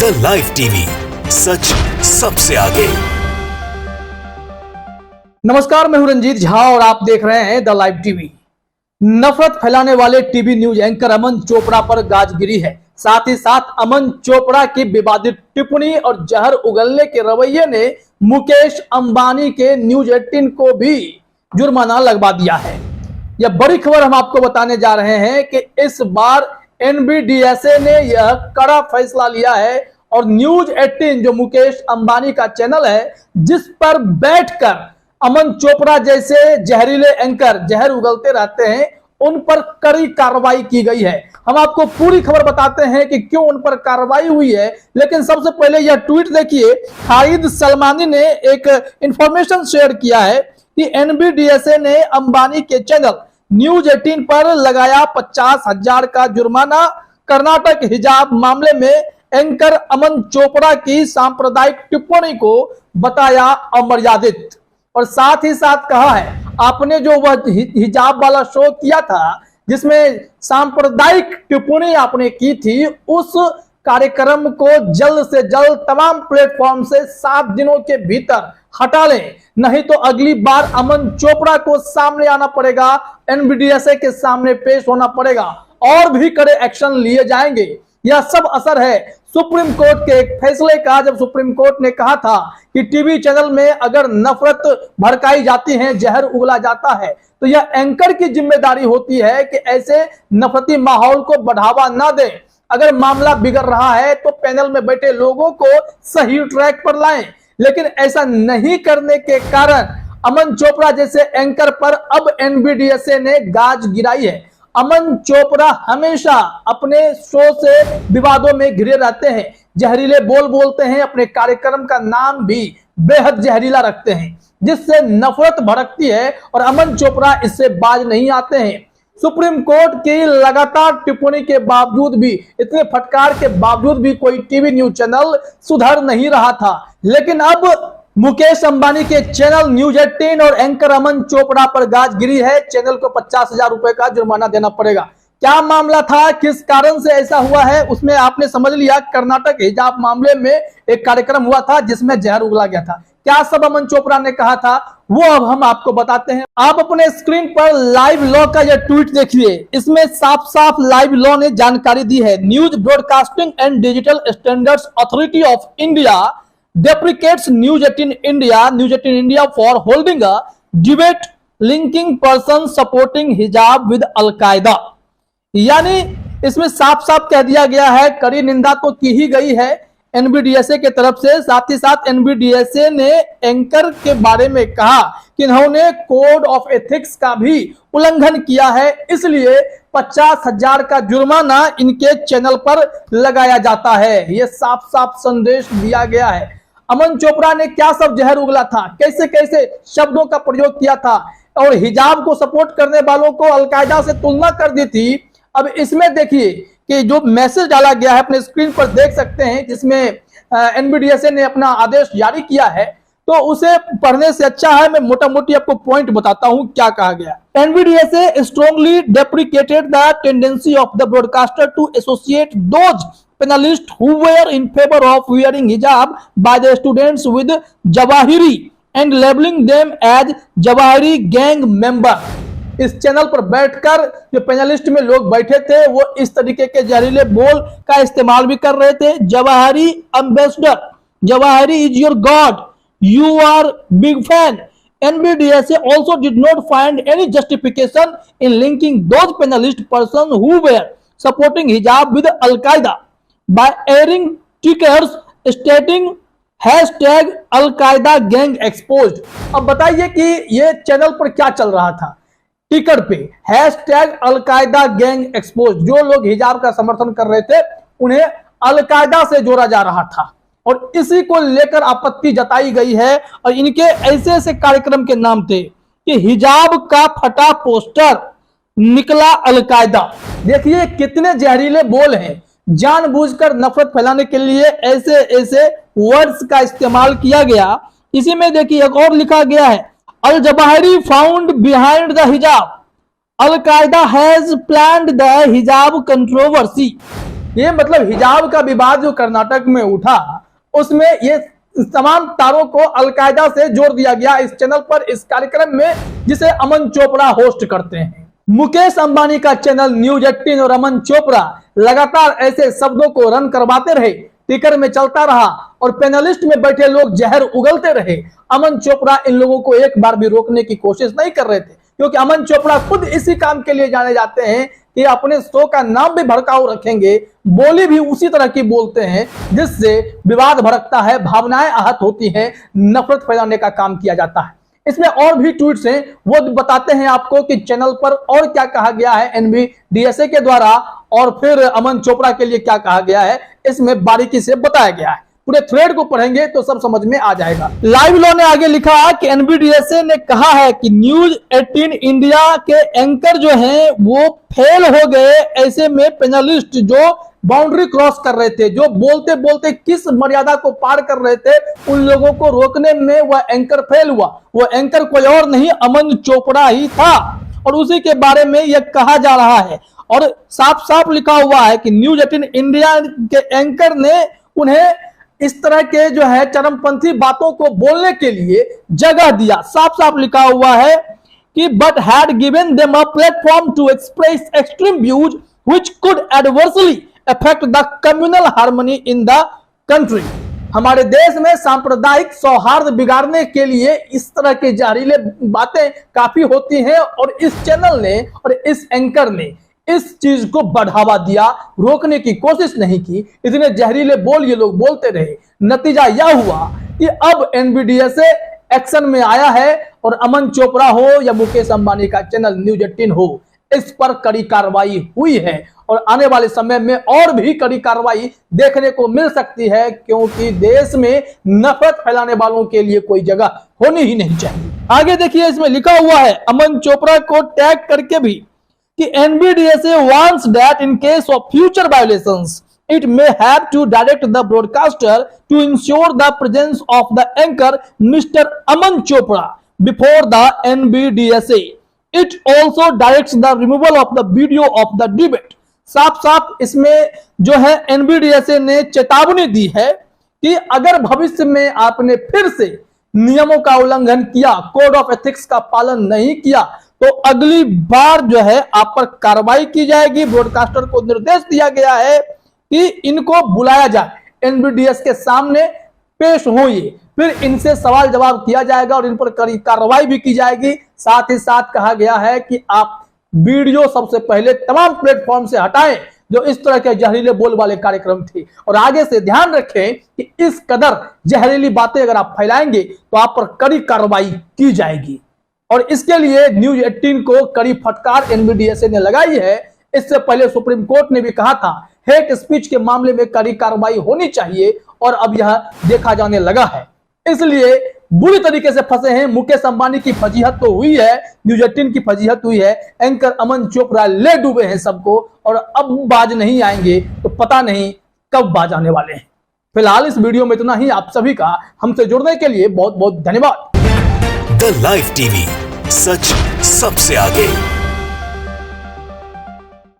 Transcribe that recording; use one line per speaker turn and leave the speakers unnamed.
The live TV, सच सबसे आगे।
नमस्कार, मैं हूं रंजीत झा और आप देख रहे हैं द लाइव टीवी। नफरत फैलाने वाले टीवी न्यूज एंकर अमन चोपड़ा पर गाज गिरी है। साथ ही साथ अमन चोपड़ा की विवादित टिप्पणी और जहर उगलने के रवैये ने मुकेश अंबानी के न्यूज 18 को भी जुर्माना लगवा दिया है। यह बड़ी खबर हम आपको बताने जा रहे हैं कि इस बार एनबीडीएसए ने यह कड़ा फैसला लिया है और न्यूज 18 जो मुकेश अंबानी का चैनल है, जिस पर बैठकर अमन चोपड़ा जैसे जहरीले एंकर जहर उगलते रहते हैं, उन पर कड़ी कार्रवाई की गई है। हम आपको पूरी खबर बताते हैं कि क्यों उन पर कार्रवाई हुई है, लेकिन सबसे पहले यह ट्वीट देखिए। खालिद सलमानी ने एक इंफॉर्मेशन शेयर किया है कि एनबीडीएसए ने अंबानी के चैनल न्यूज 18 पर लगाया 50,000 का जुर्माना। कर्नाटक हिजाब मामले में एंकर अमन चोपड़ा की सांप्रदायिक टिप्पणी को बताया अमर्यादित, और साथ ही साथ कहा है आपने जो वह हिजाब वाला शो किया था जिसमें सांप्रदायिक टिप्पणी आपने की थी, उस कार्यक्रम को जल्द से जल्द तमाम प्लेटफॉर्म से 7 दिनों के भीतर हटा लें, नहीं तो अगली बार अमन चोपड़ा को सामने आना पड़ेगा, एनबीडीएसए के सामने पेश होना पड़ेगा और भी कड़े एक्शन लिए जाएंगे। यह सब असर है सुप्रीम कोर्ट के एक फैसले का, जब सुप्रीम कोर्ट ने कहा था कि टीवी चैनल में अगर नफरत भड़काई जाती है, जहर उगला जाता है, तो यह एंकर की जिम्मेदारी होती है कि ऐसे नफरती माहौल को बढ़ावा ना दें। अगर मामला बिगड़ रहा है तो पैनल में बैठे लोगों को सही ट्रैक पर लाएं, लेकिन ऐसा नहीं करने के कारण अमन चोपड़ा जैसे एंकर पर अब एनबीडीएसए ने गाज गिराई है। अमन चोपड़ा हमेशा अपने शो से विवादों में घिरे रहते हैं, जहरीले बोल बोलते हैं, अपने कार्यक्रम का नाम भी बेहद जहरीला रखते हैं, जिससे नफरत भड़कती है और अमन चोपड़ा इससे बाज नहीं आते हैं। सुप्रीम कोर्ट की लगातार टिप्पणी के बावजूद भी, इतने फटकार के बावजूद भी कोई टीवी न्यूज चैनल सुधर नहीं रहा था, लेकिन अब मुकेश अंबानी के चैनल न्यूज 18 और एंकर अमन चोपड़ा पर गाज गिरी है। चैनल को 50,000 रुपए का जुर्माना देना पड़ेगा। क्या मामला था, किस कारण से ऐसा हुआ है, उसमें आपने समझ लिया। कर्नाटक हिजाब मामले में एक कार्यक्रम हुआ था जिसमें जहर उगला गया था। क्या सब अमन चोपड़ा ने कहा था, वो अब हम आपको बताते हैं। आप अपने स्क्रीन पर लाइव लॉ का यह ट्वीट देखिए। इसमें साफ साफ लाइव लॉ ने जानकारी दी है। News broadcasting and digital standards authority of India deprecates News 18 India for holding a debate linking persons supporting hijab with Al-Qaeda। यानी इसमें साफ साफ कह दिया गया है, कड़ी निंदा तो की ही गई है एनबीडीएसए के तरफ से। साथ ही साथ एनबीडीएसए ने एंकर के बारे में कहा कि इन्होंने कोड ऑफ एथिक्स का भी उल्लंघन किया है, इसलिए 50,000 का जुर्माना इनके चैनल पर लगाया जाता है। यह साफ साफ संदेश दिया गया है। अमन चोपड़ा ने क्या सब जहर उगला था, कैसे कैसे शब्दों का प्रयोग किया था और हिजाब को सपोर्ट करने वालों को अलकायदा से तुलना कर दी थी। अब इसमें देखिए कि जो मैसेज डाला गया है, अपने स्क्रीन पर देख सकते हैं, जिसमें एनबीडीएसए ने अपना आदेश जारी किया है, तो उसे पढ़ने से अच्छा है मैं मोटा मोटी आपको पॉइंट बताता हूं क्या कहा गया। NBDSA strongly deprecated the tendency of the broadcaster to associate those panelists who were in favor of wearing hijab by the students with Jawahiri and labeling them as Jawahiri gang member। इस channel पर बैठकर जो panelist में लोग बैठे थे वो इस तरीके के जहरीले बोल का इस्तेमाल भी कर रहे थे। Zawahiri ambassador, Zawahiri is your God, you are big fan. NBDSA also did not find any justification in linking those panelist persons who were supporting hijab with Al-Qaeda by airing tickers stating hashtag Al-Qaeda gang exposed। अब बताइए कि ये channel पर क्या चल रहा था। टिकर पे हैशटैग अलकायदा गैंग एक्सपोज, जो लोग हिजाब का समर्थन कर रहे थे उन्हें अलकायदा से जोड़ा जा रहा था और इसी को लेकर आपत्ति जताई गई है। और इनके ऐसे ऐसे कार्यक्रम के नाम थे कि हिजाब का फटा पोस्टर निकला अलकायदा। देखिए कितने जहरीले बोल हैं, जानबूझकर नफरत फैलाने के लिए ऐसे ऐसे वर्ड्स का इस्तेमाल किया गया। इसी में देखिए एक और लिखा गया है, al Zawahiri found behind the hijab, al Qaeda has planned the hijab controversy. ये मतलब हिजाब का विवाद जो कर्नाटक में उठा, उसमें ये तमाम तारों को अलकायदा से जोड़ दिया गया इस चैनल पर, इस कार्यक्रम में जिसे अमन चोपड़ा होस्ट करते हैं। मुकेश अंबानी का चैनल न्यूज 18 और अमन चोपड़ा लगातार ऐसे शब्दों को रन करवाते रहे, टिकर में चलता रहा और पैनलिस्ट में बैठे लोग जहर उगलते रहे। अमन चोपड़ा इन लोगों को एक बार भी रोकने की कोशिश नहीं कर रहे थे, क्योंकि अमन चोपड़ा खुद इसी काम के लिए जाने जाते हैं कि अपने शो का नाम भी भड़काऊ रखेंगे, बोली भी उसी तरह की बोलते हैं जिससे विवाद भड़कता है, भावनाएं आहत होती हैं, नफरत फैलाने का काम किया जाता है। इसमें और भी ट्वीट्स हैं, वो बताते हैं आपको कि चैनल पर और क्या कहा गया है NBDSA के द्वारा और फिर अमन चोपड़ा के लिए क्या कहा गया है, इसमें बारीकी से बताया गया है। पूरे थ्रेड को पढ़ेंगे तो सब समझ में आ जाएगा। लाइव लॉ ने आगे लिखा कि NBDSA ने कहा है कि न्यूज 18 इंडिया के एंकर जो हैं वो फेल हो गए। ऐसे में पैनलिस्ट जो बाउंड्री क्रॉस कर रहे थे, जो बोलते बोलते किस मर्यादा को पार कर रहे थे, उन लोगों को रोकने में वह एंकर फेल हुआ। वो एंकर कोई और नहीं, अमन चोपड़ा ही था और उसी के बारे में यह कहा जा रहा है और साफ साफ लिखा हुआ है कि न्यूज 18 इंडिया के एंकर ने उन्हें इस तरह के जो है चरमपंथी बातों को बोलने के लिए जगह दिया। साफ साफ लिखा हुआ है कि but had given them a platform to express extreme views which could adversely affect the communal harmony in the country. हमारे देश में सांप्रदायिक सौहार्द बिगाड़ने के लिए इस तरह के जहरीले बातें काफी होती हैं और इस चैनल ने और इस एंकर ने इस चीज को बढ़ावा दिया, रोकने की कोशिश नहीं की। इतने जहरीले बोल ये लोग बोलते रहे। नतीजा यह हुआ कि अब NBDSA एक्शन में आया है और अमन चोपड़ा हो या मुकेश अंबानी का चैनल न्यूज 18 हो, इस पर कड़ी कार्रवाई हुई है और आने वाले समय में और भी कड़ी कार्रवाई देखने को मिल सकती है, क्योंकि देश में नफरत फैलाने वालों के लिए कोई जगह होनी ही नहीं चाहिए। आगे देखिए, इसमें लिखा हुआ है अमन चोपड़ा को टैग करके भी कि NBDSA wants that in case of future violations, it may have to direct the broadcaster to ensure the presence of the anchor Mr. Aman Chopra before the NBDSA. It also directs the removal of the video of the debate. साफ साफ इसमें जो है NBDSA ने चेतावनी दी है कि अगर भविष्य में आपने फिर से नियमों का उल्लंघन किया, कोड ऑफ एथिक्स का पालन नहीं किया, तो अगली बार जो है आप पर कार्रवाई की जाएगी। ब्रॉडकास्टर को निर्देश दिया गया है कि इनको बुलाया जाए, NBDS के सामने पेश हो, ये फिर इनसे सवाल जवाब किया जाएगा और इन पर कड़ी कार्रवाई भी की जाएगी। साथ ही साथ कहा गया है कि आप वीडियो सबसे पहले तमाम प्लेटफॉर्म से हटाएं जो इस तरह के जहरीले बोल वाले कार्यक्रम थे, और आगे से ध्यान रखें कि इस कदर जहरीली बातें अगर आप फैलाएंगे तो आप पर कड़ी कार्रवाई की जाएगी। और इसके लिए न्यूज 18 को कड़ी फटकार NBDSA ने लगाई है। इससे पहले सुप्रीम कोर्ट ने भी कहा था हेट स्पीच के मामले में कड़ी कार्रवाई होनी चाहिए और अब यह देखा जाने लगा है। इसलिए बुरी तरीके से फंसे हैं। मुकेश अंबानी की फजीहत तो हुई है, न्यूज 18 की फजीहत हुई है, एंकर अमन चोपड़ा ले डूबे हैं सबको और अब बाज नहीं आएंगे तो पता नहीं कब बाज आने वाले हैं। फिलहाल इस वीडियो में इतना ही। आप सभी का हमसे जुड़ने के लिए बहुत बहुत धन्यवाद।
द लाइव टीवी, सच सबसे आगे।